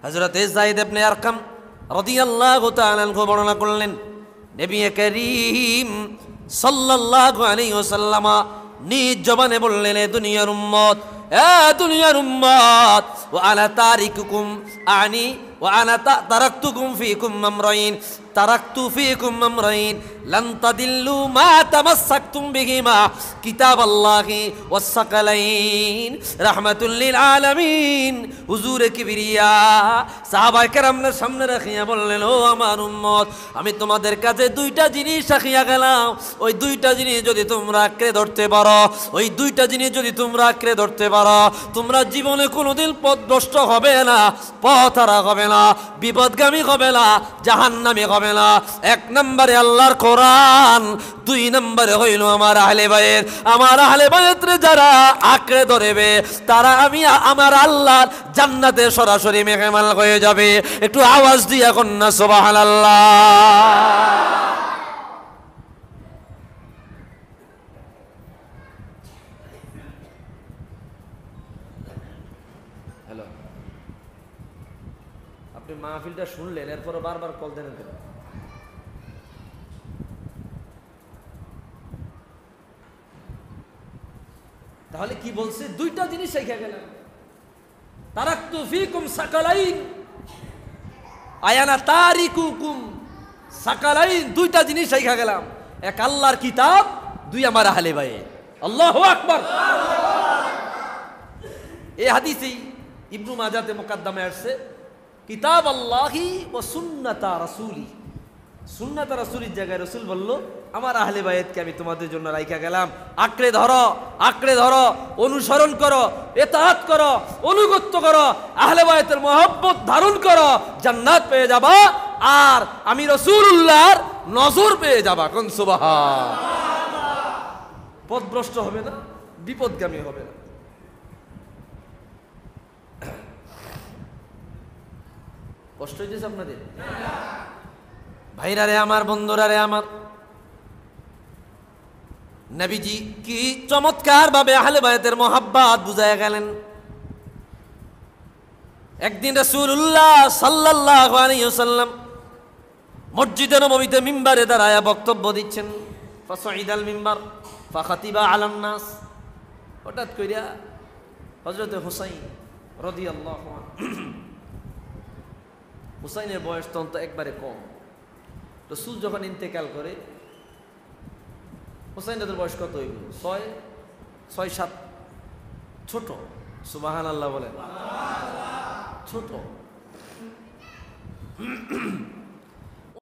হযরত যায়েদ ইবনে আরকাম রাদিয়াল্লাহু তাআলা আনহু বর্ণনা করলেন, নবী করিম সাল্লাল্লাহু আলাইহি ওয়াসাল্লাম নিজ জবানে বললেন, এ দুনিয়ার উম্মত, এ দুনিয়ার উম্মত, ওয়া আনা তারিকুকুম আনি ওয়া আনা তারাকতুকুম ফীকুম আমরাইন, তারাকতু ফীকুম আমরাইন লান তাদিল্লু মা তামাসসাকতুম বিহিমা কিতাবাল্লাহি ওয়াস সাকালাইন রাহমাতুল লিল আলামিন। হুজুরে কিবরিয়া সাহাবায়ে কেরামদের সামনে রাখিয়া বললেন, ও আমার উম্মত, আমি তোমাদের কাছে দুইটা জিনিস রাখিয়া গেলাম, ওই দুইটা জিনিস যদি তোমরা আঁকড়ে ধরতে পারো, ওই দুইটা জিনিস যদি তোমরা আঁকড়ে ধরতে পারো, তোমরা জীবনে কোনোদিন পথভ্রষ্ট হবে না, পথহারা হবে না, বিপদগামী হবে না, জাহান্নামী হবে না। এক নম্বরে আল্লাহর কোরআন, দুই নম্বরে হইল আমার আহলে বায়েত। আমার আহলে বায়েতরে যারা আঁকড়ে ধরবে, তারা আমি আমার আল্লাহর জান্নাতে সরাসরি মেহমান হয়ে যাবে। একটু আওয়াজ দিয়া কন্যা সুবহানাল্লাহ। হ্যালো, আপনি মাহফিলটা শুনলেন, এরপরে বারবার কল দেন কেন? তাহলে কি বলছে? দুইটা জিনিস শিখে গেলাম, তারাকতু ফীকুম সাকালাইন আয়ানা তারিকুকুম সাকালাইন। দুইটা জিনিস শিখে গেলাম, এক আল্লাহর কিতাব, দুই আমার আহলে বায়েত। আল্লাহু আকবার। এই হাদিসেই ইবনু মাজাতে মুকাদ্দামে আসছে, কিতাব আল্লাহি ওয়া সুন্নাতা রাসূলি। সুন্নাতা রাসূলের জায়গায় রাসূল বলল, আমার আহলে বায়েতকে আমি তোমাদের জন্য রাইখা গেলাম, আঁকড়ে ধরো, আঁকড়ে ধরো, অনুসরণ করো, ইতাআত করো, অনুগত্য করো, আহলে বায়েতের মহব্বত ধারণ করো, জান্নাত পেয়ে যাবা, আর আমি রাসূলুল্লাহর নজর পেয়ে যাবা। কোন সুবহানাল্লাহ। পথভ্রষ্ট হবে না, বিপদগামী হবে না। কষ্ট হইতেছে আপনাদের? ভাইরা রে আমার, বন্ধুরা রে আমার, নবীজি কি চমৎকার ভাবে আহলে বায়েতের মহব্বত বুঝায়া গেলেন। একদিন রাসূলুল্লাহ সাল্লাল্লাহু আলাইহি ওয়াসাল্লাম মসজিদে নববীতে মিম্বারে দাঁড়ায়া বক্তব্য দিচ্ছেন। ফাসাইদাল মিম্বার ফাখাতিবা আলান নাস। হঠাৎ কইরা হযরত হুসাইন রাদিয়াল্লাহু আনহু, হুসাইনের বয়স তখন তো একবারে কম। রাসূল যখন ইন্তেকাল করে, হুসাইনের বয়স কত হইল? 6-7, ছোট। সুবহানাল্লাহ বলেন, ছোট।